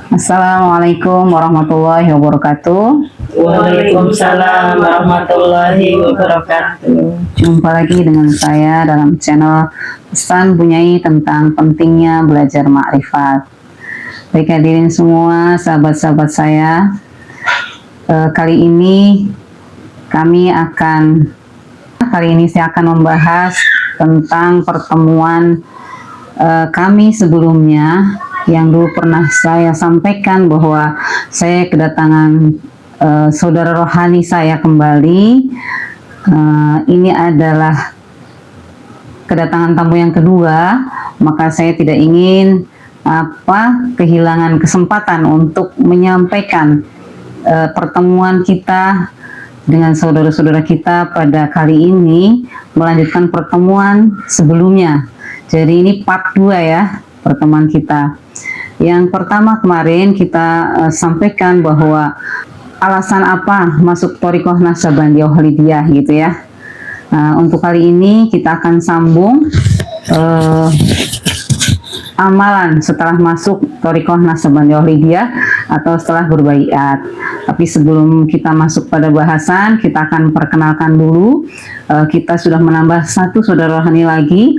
Assalamualaikum warahmatullahi wabarakatuh. Waalaikumsalam warahmatullahi wabarakatuh. Jumpa lagi dengan saya dalam channel Pesan Bunyai tentang pentingnya belajar makrifat. Baik hadirin semua, sahabat-sahabat saya, kali ini saya akan membahas tentang pertemuan kami sebelumnya yang dulu pernah saya sampaikan bahwa saya kedatangan saudara rohani saya kembali. Ini adalah kedatangan tamu yang kedua, maka saya tidak ingin kehilangan kesempatan untuk menyampaikan pertemuan kita dengan saudara-saudara kita pada kali ini, melanjutkan pertemuan sebelumnya. Jadi ini part 2 ya, pertemuan kita. Yang pertama kemarin kita sampaikan bahwa alasan apa masuk Thariqah Naqsyabandiyah Khalidiyah gitu ya. Untuk kali ini kita akan sambung amalan setelah masuk Thariqah Naqsyabandiyah Khalidiyah atau setelah berbaiat. Tapi sebelum kita masuk pada bahasan, kita akan perkenalkan dulu. Kita sudah menambah satu saudara rohani lagi,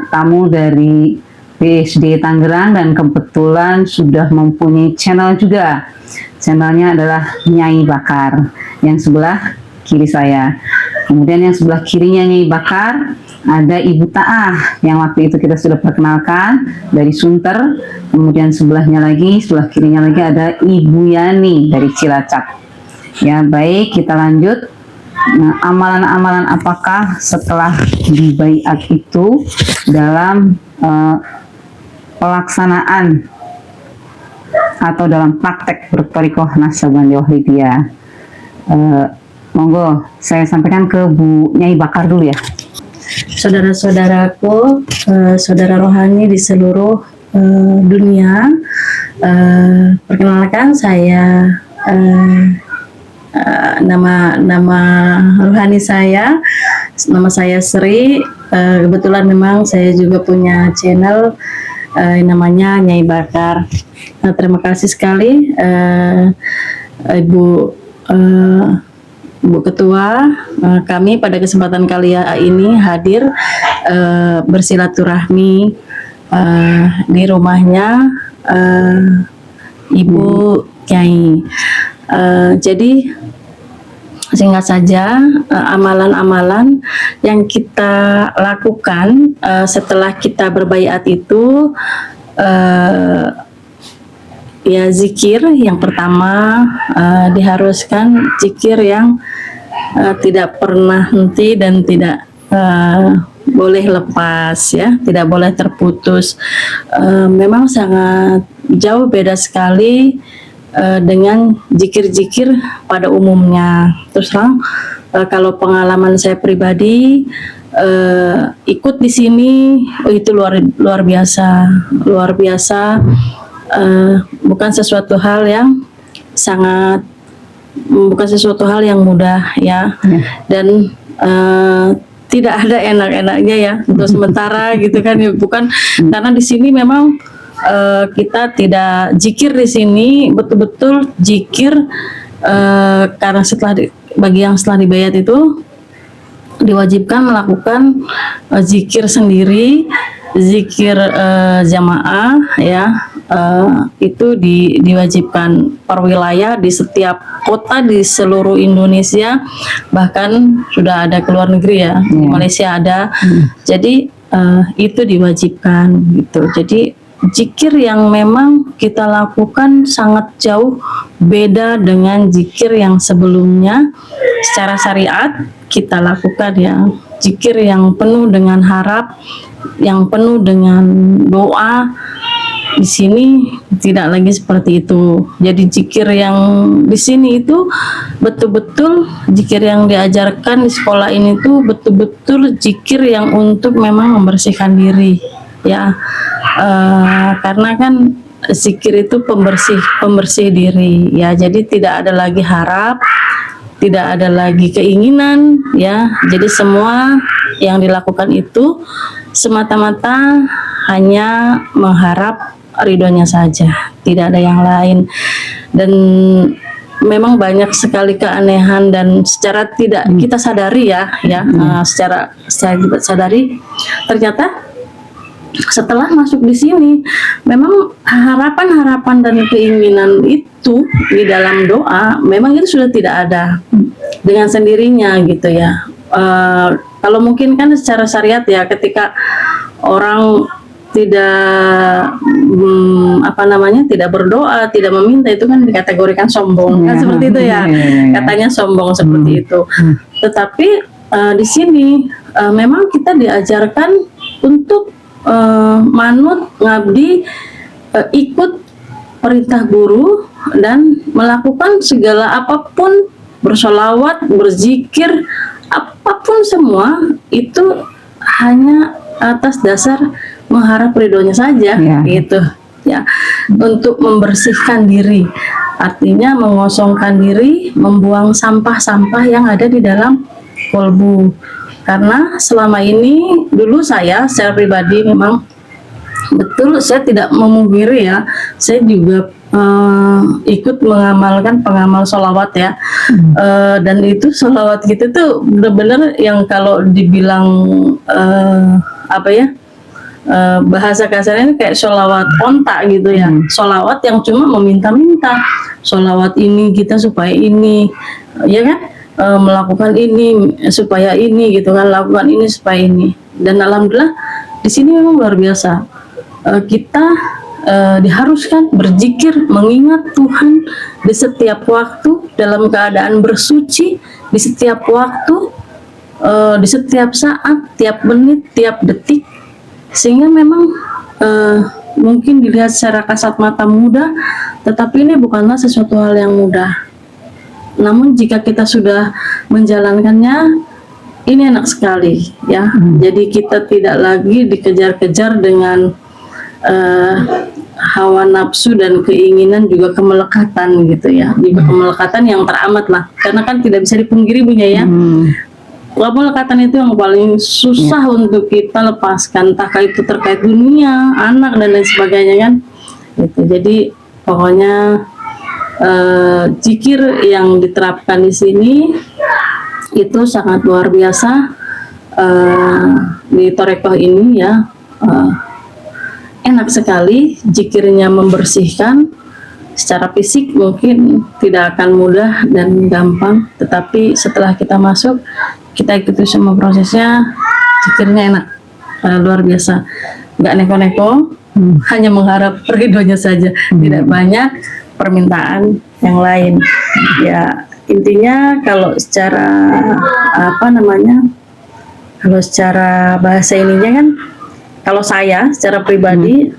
tamu dari BSD Tangerang, dan kebetulan sudah mempunyai channel juga. Channelnya adalah Nyai Bakar, yang sebelah kiri saya. Kemudian yang sebelah kirinya Nyai Bakar ada Ibu Ta'ah, yang waktu itu kita sudah perkenalkan dari Sunter. Kemudian sebelah kirinya lagi ada Ibu Yani dari Cilacap. Ya baik, kita lanjut. Nah, amalan-amalan apakah setelah dibaiat itu dalam pelaksanaan atau dalam praktek berthariqah Naqsyabandiyah Khalidiyah? Monggo saya sampaikan ke Bu Nyai Bakar dulu ya. Saudara-saudaraku, saudara rohani di seluruh dunia, perkenalkan saya, nama rohani saya, nama saya Sri. Kebetulan memang saya juga punya channel namanya Nyai Bakar. Terima kasih sekali Ibu Ketua, kami pada kesempatan kali ini hadir bersilaturahmi di rumahnya Ibu Nyai. Jadi singkat saja, amalan-amalan yang kita lakukan setelah kita berbaiat itu, ya zikir yang pertama, diharuskan zikir yang tidak pernah henti dan tidak boleh lepas ya, tidak boleh terputus. Memang sangat jauh beda sekali dengan zikir-zikir pada umumnya. Terus terang, kalau pengalaman saya pribadi ikut di sini, itu luar biasa. Bukan sesuatu hal yang mudah ya. Dan tidak ada enak-enaknya ya untuk sementara gitu kan ya, bukan karena di sini memang kita tidak zikir di sini betul-betul zikir, karena bagi yang setelah dibayat itu diwajibkan melakukan zikir sendiri, zikir jamaah ya. Itu diwajibkan per wilayah di setiap kota di seluruh Indonesia, bahkan sudah ada ke luar negeri ya, di Malaysia ada. Jadi itu diwajibkan gitu. Jadi zikir yang memang kita lakukan sangat jauh beda dengan zikir yang sebelumnya. Secara syariat kita lakukan ya zikir yang penuh dengan harap, yang penuh dengan doa. Di sini tidak lagi seperti itu. Jadi zikir yang di sini itu betul-betul zikir yang diajarkan di sekolah ini tuh betul-betul zikir yang untuk memang membersihkan diri ya. Karena kan zikir itu pembersih diri ya. Jadi tidak ada lagi harap, tidak ada lagi keinginan ya. Jadi semua yang dilakukan itu semata-mata hanya mengharap ridhonya saja, tidak ada yang lain. Dan memang banyak sekali keanehan dan secara tidak kita sadari secara kita sadari ternyata setelah masuk di sini memang harapan-harapan dan keinginan itu di dalam doa memang itu sudah tidak ada dengan sendirinya gitu ya. Kalau mungkin kan secara syariat ya, ketika orang tidak tidak berdoa, tidak meminta, itu kan dikategorikan sombong kan, seperti itu ya, katanya sombong seperti itu. Tetapi di sini memang kita diajarkan untuk manut, ngabdi, ikut perintah guru dan melakukan segala apapun, bersolawat, berzikir, apapun semua itu hanya atas dasar mengharap ridhonya saja, gitu ya, untuk membersihkan diri, artinya mengosongkan diri, membuang sampah-sampah yang ada di dalam kolbu. Karena selama ini dulu saya secara pribadi memang betul, saya tidak memungkiri ya, saya juga ikut mengamalkan pengamal sholawat ya, dan itu sholawat gitu tuh benar-benar yang kalau dibilang bahasa kasarnya kayak sholawat onta gitu ya, sholawat yang cuma meminta-minta, sholawat ini kita supaya ini, ya kan, melakukan ini supaya ini gitu kan, lakukan ini supaya ini. Dan alhamdulillah di sini memang luar biasa, kita diharuskan berzikir, mengingat Tuhan di setiap waktu, dalam keadaan bersuci di setiap waktu, di setiap saat, tiap menit, tiap detik. Sehingga memang mungkin dilihat secara kasat mata mudah, tetapi ini bukanlah sesuatu hal yang mudah. Namun jika kita sudah menjalankannya, ini enak sekali ya. Jadi kita tidak lagi dikejar-kejar dengan hawa nafsu dan keinginan, juga kemelekatan gitu ya, juga kemelekatan yang teramat lah, karena kan tidak bisa dipungkiri punya ya. Kemelekatan itu yang paling susah untuk kita lepaskan, entah itu terkait dunia, anak dan lain sebagainya kan. Gitu. Jadi pokoknya zikir yang diterapkan di sini itu sangat luar biasa. Di Thorekoh ini ya, enak sekali, zikirnya membersihkan. Secara fisik mungkin tidak akan mudah dan gampang, tetapi setelah kita masuk, kita ikuti semua prosesnya, zikirnya enak, luar biasa, nggak neko-neko, hanya mengharap ridhonya saja, tidak banyak permintaan yang lain. Ya intinya kalau secara kalau secara bahasa ininya kan, kalau saya secara pribadi,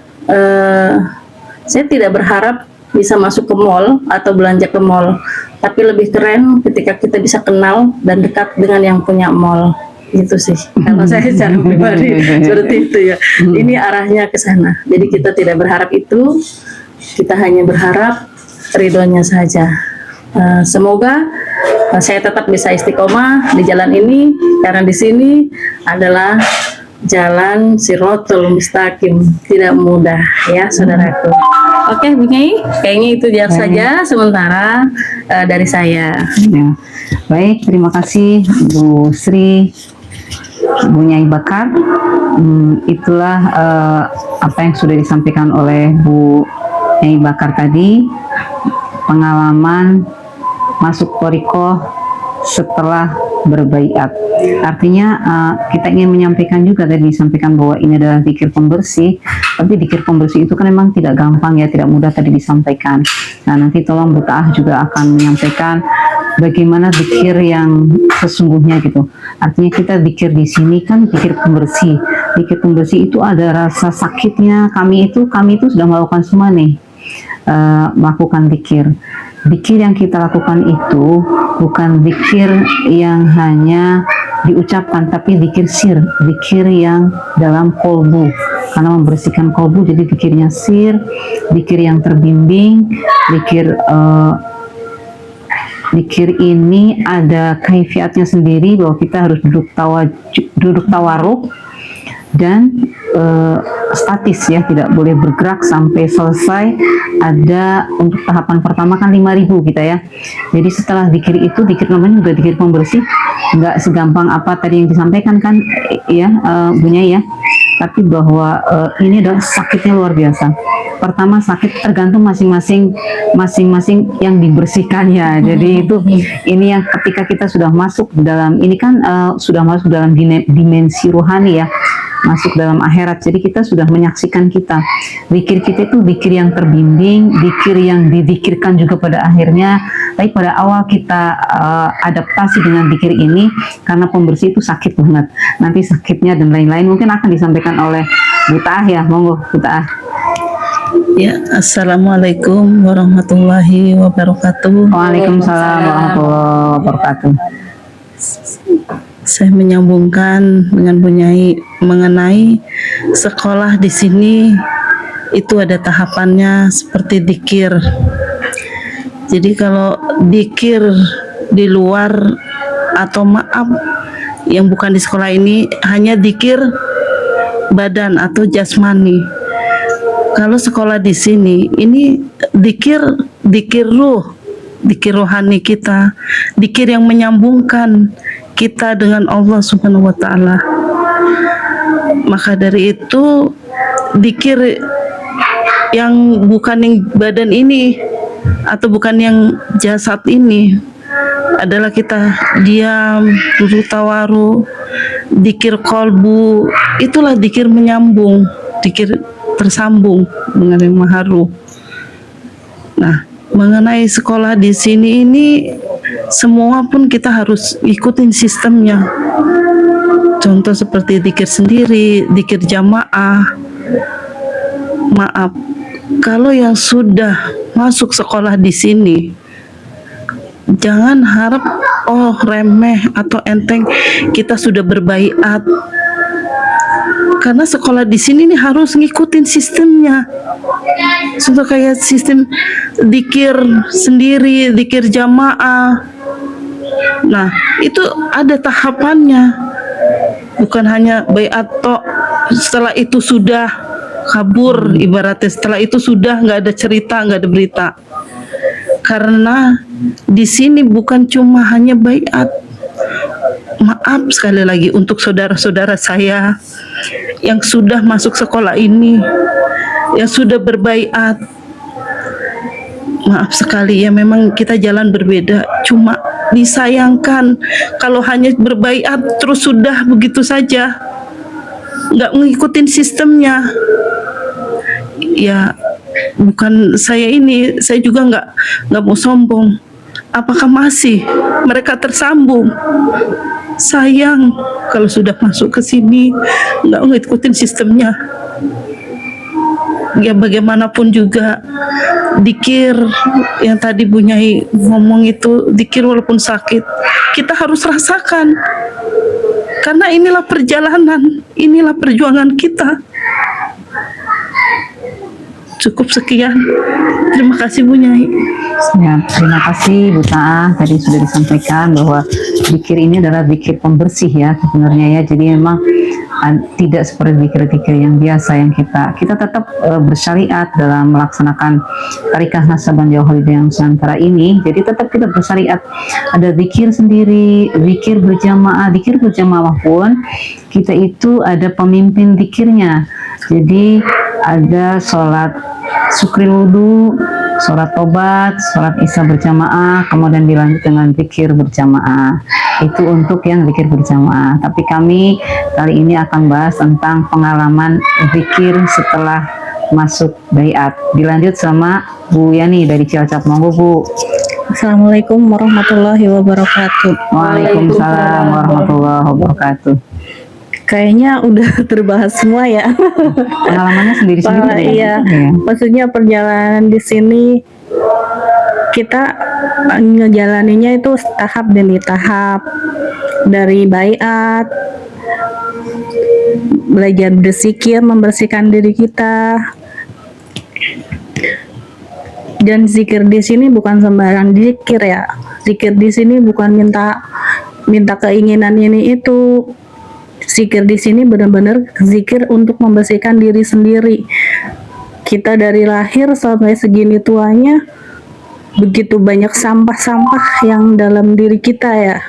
saya tidak berharap bisa masuk ke mall atau belanja ke mall, tapi lebih keren ketika kita bisa kenal dan dekat dengan yang punya mall. Itu sih kalau saya secara pribadi seperti itu ya. Ini arahnya ke sana. Jadi kita tidak berharap itu, kita hanya berharap ridhonya saja. Semoga saya tetap bisa istiqomah di jalan ini, karena di sini adalah jalan Shirathul Mustaqim, tidak mudah ya saudaraku. Oke Bu Nyai, kayaknya itu saja sementara dari saya. Ya. Baik, terima kasih Bu Sri, Bu Nyai Bakar. Itulah apa yang sudah disampaikan oleh Bu Nyai Bakar tadi, pengalaman masuk Thorekoh setelah berbaiat. Artinya kita ingin menyampaikan juga, tadi disampaikan bahwa ini adalah zikir pembersih, tapi zikir pembersih itu kan memang tidak gampang ya, tidak mudah tadi disampaikan. Nah nanti tolong Bu Ta'ah juga akan menyampaikan bagaimana zikir yang sesungguhnya gitu. Artinya kita zikir di sini kan zikir pembersih. Zikir pembersih itu ada rasa sakitnya. Kami itu sudah melakukan semua nih, melakukan zikir. Zikir yang kita lakukan itu bukan zikir yang hanya diucapkan, tapi zikir sir, zikir yang dalam kolbu, karena membersihkan kolbu. Jadi zikirnya sir, zikir yang terbimbing, zikir ini ada kaifiatnya sendiri, bahwa kita harus duduk tawaruk dan statis ya, tidak boleh bergerak sampai selesai. Ada untuk tahapan pertama kan 5.000 kita ya. Jadi setelah zikir itu, zikir namanya juga zikir pembersih, nggak segampang apa tadi yang disampaikan kan ya Bunya ya. Tapi bahwa ini adalah sakitnya luar biasa. Pertama sakit tergantung masing-masing yang dibersihkan ya. Jadi itu ini yang ketika kita sudah masuk dalam ini kan sudah masuk dalam dimensi rohani ya, masuk dalam akhirat. Jadi kita sudah menyaksikan zikir kita itu zikir yang terbimbing, zikir yang dizikirkan juga pada akhirnya. Tapi pada awal kita adaptasi dengan zikir ini karena pembersih itu sakit banget. Nanti sakitnya dan lain-lain mungkin akan disampaikan oleh Bu Ta'ah ya. Monggo Bu Ta'ah. Ya, assalamualaikum warahmatullahi wabarakatuh. Waalaikumsalam warahmatullahi wabarakatuh. Saya menyambungkan dengan Bu Nyai mengenai sekolah di sini itu ada tahapannya seperti dzikir. Jadi kalau dzikir di luar atau maaf yang bukan di sekolah ini hanya dzikir badan atau jasmani. Kalau sekolah di sini ini dzikir ruh, dzikir rohani kita, dzikir yang menyambungkan kita dengan Allah Subhanahu wa taala. Maka dari itu dzikir yang bukan yang badan ini atau bukan yang jasad ini adalah kita diam, duduk tawaru, dzikir kolbu, itulah dzikir menyambung, dzikir tersambung dengan yang Maha Ruh. Nah, mengenai sekolah di sini ini semua pun kita harus ikutin sistemnya. Contoh seperti dzikir sendiri, dzikir jamaah. Maaf, kalau yang sudah masuk sekolah di sini jangan harap remeh atau enteng kita sudah berbaiat. Karena sekolah di sini nih harus ngikutin sistemnya. Contoh kayak sistem dzikir sendiri, dzikir jamaah. Nah, itu ada tahapannya. Bukan hanya baiat tok, setelah itu sudah kabur ibaratnya, setelah itu sudah nggak ada cerita, nggak ada berita. Karena di sini bukan cuma hanya baiat. Maaf sekali lagi untuk saudara-saudara saya yang sudah masuk sekolah ini, yang sudah berbaiat. Maaf sekali ya, memang kita jalan berbeda. Cuma disayangkan kalau hanya berbaiat terus sudah begitu saja, nggak ngikutin sistemnya. Ya bukan saya juga nggak mau sombong. Apakah masih mereka tersambung? Sayang kalau sudah masuk ke sini nggak ngikutin sistemnya. Ya bagaimanapun juga dzikir yang tadi Bu Nyai ngomong itu, dzikir walaupun sakit kita harus rasakan. Karena inilah perjalanan, inilah perjuangan kita. Cukup sekian. Terima kasih Bu Nyai. Ya, terima kasih Bu Ta'ah. Tadi sudah disampaikan bahwa zikir ini adalah zikir pembersih ya sebenarnya ya. Jadi memang tidak seperti zikir-zikir yang biasa yang kita tetap bersyariat dalam melaksanakan Tariqah Nasabandia Holidayah Nusantara ini. Jadi tetap kita bersyariat, ada zikir sendiri, zikir berjamaah pun kita itu ada pemimpin zikirnya. Jadi ada sholat syukri wudu, sholat tobat, sholat isya berjamaah, kemudian dilanjut dengan zikir berjamaah. Itu untuk yang zikir berjamaah. Tapi kami kali ini akan bahas tentang pengalaman zikir setelah masuk baiat. Dilanjut sama Bu Yani dari Cilacap. Monggo Bu. Assalamualaikum warahmatullahi wabarakatuh. Waalaikumsalam warahmatullahi wabarakatuh. Kayaknya udah terbahas semua ya. Pengalamannya sendiri-sendiri. Iya. Maksudnya perjalanan di sini kita ngejalaninnya itu tahap demi tahap, dari baiat, belajar berzikir, membersihkan diri kita. Dan zikir di sini bukan sembarang zikir ya. Zikir di sini bukan minta keinginan ini itu. zikir di sini benar-benar zikir untuk membersihkan diri sendiri. Kita dari lahir sampai segini tuanya begitu banyak sampah-sampah yang dalam diri kita ya.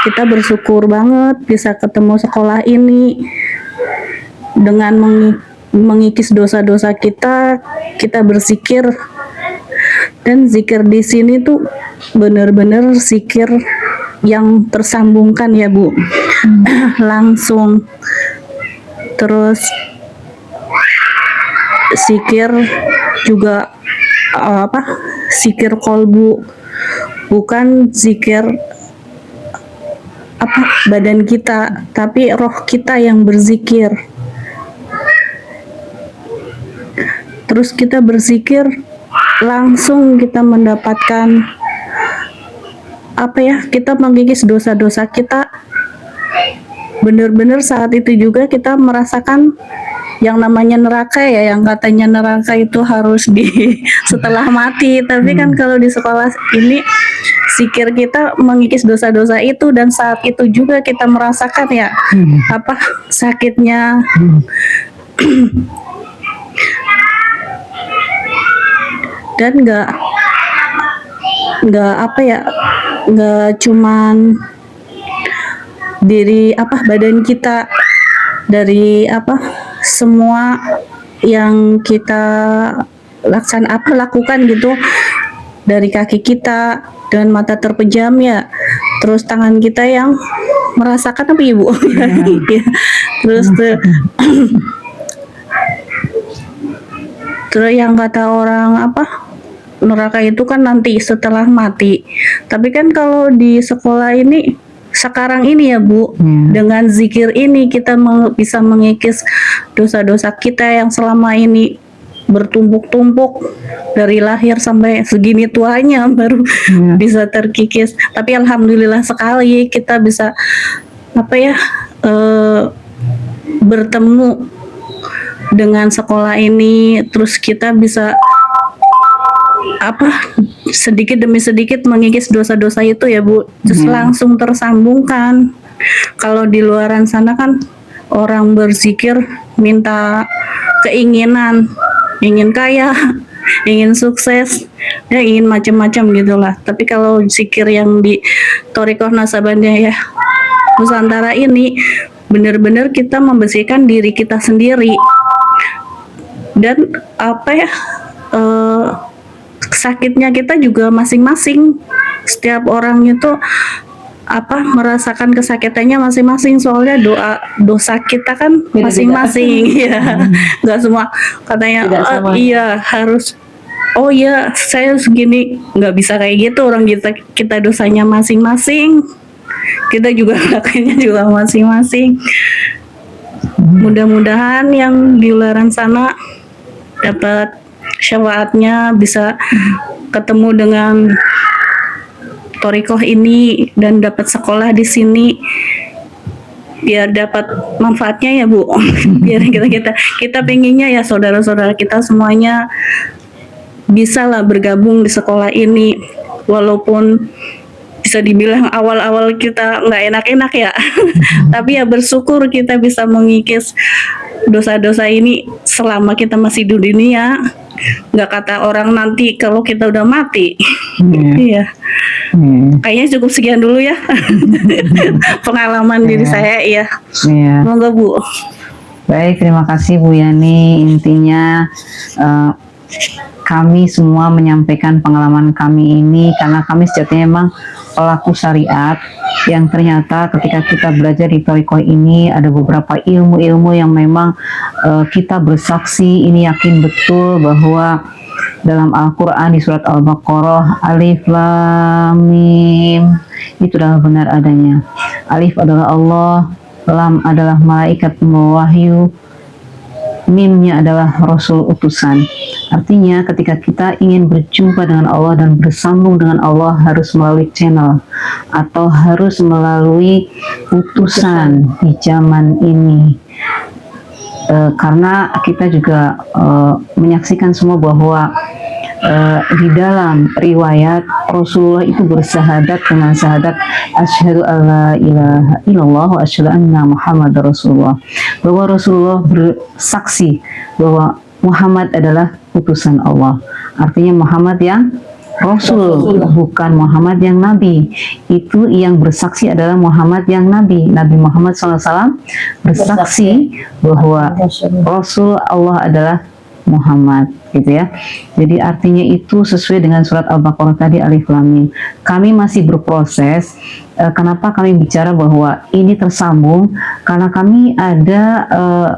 Kita bersyukur banget bisa ketemu sekolah ini. Dengan mengikis dosa-dosa kita, kita berzikir. Dan zikir di sini tuh benar-benar zikir yang tersambungkan ya Bu. Langsung. Terus zikir juga zikir kolbu, bukan zikir badan kita, tapi roh kita yang berzikir. Terus kita berzikir langsung kita mendapatkan kita mengikis dosa-dosa kita. Benar-benar saat itu juga kita merasakan yang namanya neraka ya, yang katanya neraka itu harus setelah mati. Tapi kan kalau di sekolah ini zikir kita mengikis dosa-dosa itu, dan saat itu juga kita merasakan ya sakitnya. Dan nggak cuman diri badan kita, dari semua yang kita lakukan gitu, dari kaki kita dan mata terpejam ya, terus tangan kita yang merasakan Ibu? Terus terus yang kata orang neraka itu kan nanti setelah mati. Tapi kan kalau di sekolah ini sekarang ini ya Bu, dengan zikir ini kita bisa mengikis dosa-dosa kita yang selama ini bertumpuk-tumpuk dari lahir sampai segini tuanya baru bisa terkikis. Tapi alhamdulillah sekali kita bisa bertemu dengan sekolah ini, terus kita bisa sedikit demi sedikit mengikis dosa-dosa itu ya Bu, terus langsung tersambungkan. Kalau di luaran sana kan orang berzikir minta keinginan, ingin kaya, ingin sukses, ya ingin macam-macam gitulah. Tapi kalau zikir yang di Thoriqoh Naksabandia ya Nusantara ini benar-benar kita membersihkan diri kita sendiri. Dan sakitnya kita juga masing-masing. Setiap orang itu merasakan kesakitannya masing-masing, soalnya dosa kita kan masing-masing ya. Nggak semua katanya harus saya segini, nggak bisa kayak gitu. Orang kita dosanya masing-masing, kita juga lakukannya juga masing-masing. Mudah-mudahan yang di luaran sana dapat syafaatnya, bisa ketemu dengan Thoriqoh ini dan dapat sekolah di sini, biar dapat manfaatnya ya Bu. Biar kita pengennya ya saudara-saudara kita semuanya bisa lah bergabung di sekolah ini, walaupun bisa dibilang awal-awal kita nggak enak-enak ya. Tapi ya bersyukur kita bisa mengikis dosa-dosa ini selama kita masih di dunia. Nggak kata orang nanti kalau kita udah mati. Iya. Kayaknya cukup sekian dulu ya. Pengalaman diri saya ya. Monggo Bu. Baik, terima kasih Bu Yani. Intinya kami semua menyampaikan pengalaman kami ini karena kami sejatinya memang pelaku syariat yang ternyata ketika kita belajar di Thoriqoh ini ada beberapa ilmu-ilmu yang memang kita bersaksi ini yakin betul bahwa dalam Al-Quran di surat Al-Baqarah Alif Lam Mim itu adalah benar adanya. Alif adalah Allah, Lam adalah malaikat pembawa wahyu, Mimnya adalah Rasul utusan. Artinya ketika kita ingin berjumpa dengan Allah dan bersambung dengan Allah harus melalui channel atau harus melalui utusan di zaman ini. Karena kita juga menyaksikan semua bahwa di dalam riwayat Rasulullah itu bersyahadat dengan syahadat asyhadu alla ilaha illallah wa asyhadu anna Muhammadar Rasulullah, bahwa Rasulullah bersaksi bahwa Muhammad adalah utusan Allah. Artinya Muhammad yang Rasul, bukan Muhammad yang Nabi. Itu yang bersaksi adalah Muhammad yang Nabi. Nabi Muhammad SAW bersaksi bahwa Rasul Allah adalah Muhammad, gitu ya. Jadi artinya itu sesuai dengan surat Al-Baqarah tadi, Alif Lam Mim. Kami masih berproses. Kenapa kami bicara bahwa ini tersambung? Karena kami ada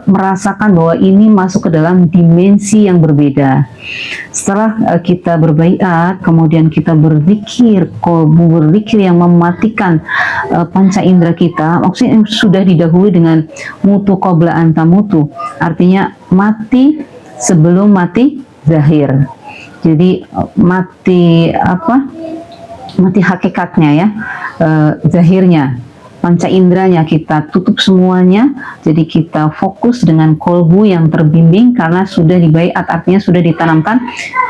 merasakan bahwa ini masuk ke dalam dimensi yang berbeda. Setelah kita berbaiat, kemudian kita berzikir, kolbu berzikir yang mematikan panca indera kita, maksudnya yang sudah didahului dengan mutu qabla anta mutu, artinya mati sebelum mati zahir. Jadi mati apa? Mati hakikatnya ya, zahirnya, panca inderanya kita tutup semuanya. Jadi kita fokus dengan kolbu yang terbimbing karena sudah dibaiat, artinya sudah ditanamkan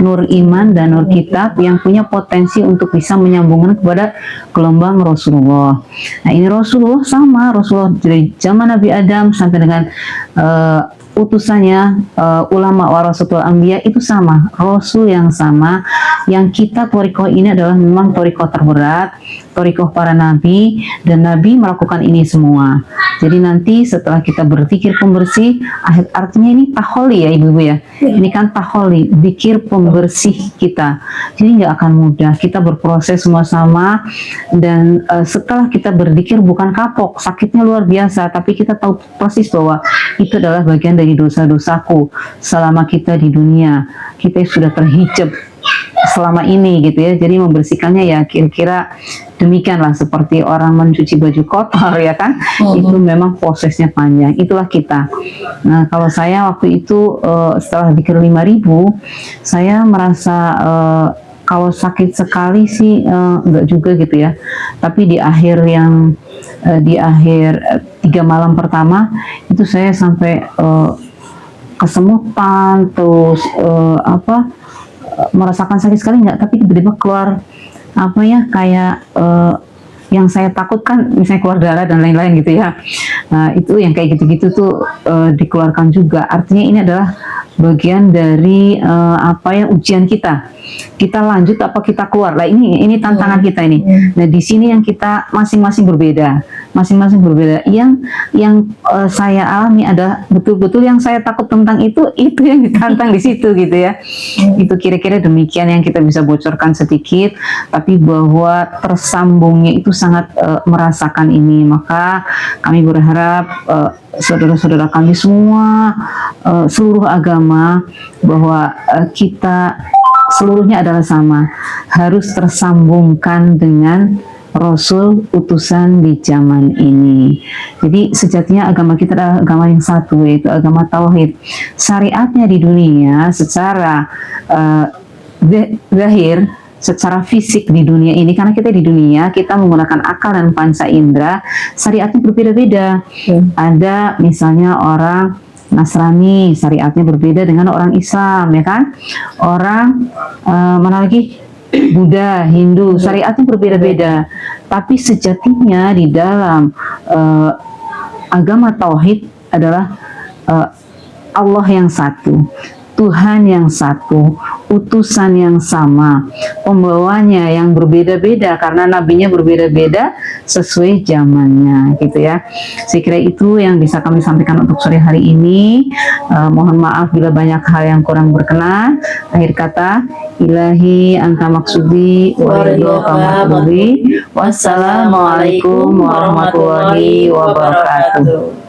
nur iman dan nur kitab yang punya potensi untuk bisa menyambungkan kepada gelombang Rasulullah. Nah ini Rasulullah sama, Rasulullah dari zaman Nabi Adam sampai dengan utusannya ulama warasatul anbiya itu sama, Rasul yang sama. Yang kita torikoh ini adalah memang torikoh terberat, torikoh para nabi, dan nabi melakukan ini semua. Jadi nanti setelah kita berzikir pembersih, artinya ini taholi ya ibu-ibu ya. Ini kan taholi, zikir pembersih kita. Jadi nggak akan mudah, kita berproses semua sama. Dan setelah kita berzikir bukan kapok, sakitnya luar biasa, tapi kita tahu persis bahwa itu adalah bagian dari dosa-dosaku selama kita di dunia. Kita sudah terhijab selama ini gitu ya. Jadi membersihkannya ya kira-kira demikianlah, seperti orang mencuci baju kotor ya kan. Itu memang prosesnya panjang. Itulah kita. Nah kalau saya waktu itu setelah zikir 5.000, saya merasa kalau sakit sekali sih enggak juga gitu ya. Tapi di akhir yang di akhir 3 malam pertama itu saya sampai kesemutan, terus merasakan sakit sekali enggak, tapi tiba-tiba keluar apa ya, kayak yang saya takutkan misalnya keluar darah dan lain-lain gitu ya. Itu yang kayak gitu-gitu tuh dikeluarkan juga. Artinya ini adalah bagian dari ujian kita. Kita lanjut apa kita keluar. Lah ini tantangan kita ini. Nah, di sini yang kita masing-masing berbeda. Masing-masing berbeda. Yang saya alami adalah betul-betul yang saya takut tentang itu yang ditantang di situ gitu ya. Itu kira-kira demikian yang kita bisa bocorkan sedikit, tapi bahwa tersambungnya itu sangat merasakan ini. Maka kami berharap saudara-saudara kami semua, seluruh agama, bahwa kita seluruhnya adalah sama, harus tersambungkan dengan Rasul utusan di zaman ini. Jadi sejatinya agama kita adalah agama yang satu, yaitu agama tauhid. Syariatnya di dunia secara zahir, secara fisik di dunia ini, karena kita di dunia kita menggunakan akal dan panca indera, syariatnya berbeda-beda. Ada misalnya orang Nasrani, syariatnya berbeda dengan orang Islam, ya kan? Orang mana lagi? Buddha, Hindu, syariatnya berbeda-beda. Tapi sejatinya di dalam agama tauhid adalah Allah yang satu, Tuhan yang satu, utusan yang sama, pembawanya yang berbeda-beda karena nabinya berbeda-beda sesuai zamannya, gitu ya. Saya kira itu yang bisa kami sampaikan untuk sore hari ini. Mohon maaf bila banyak hal yang kurang berkenan. Akhir kata, ilahi anta maksudi wa ridhoka mahbubi. Wassalamualaikum warahmatullahi wabarakatuh.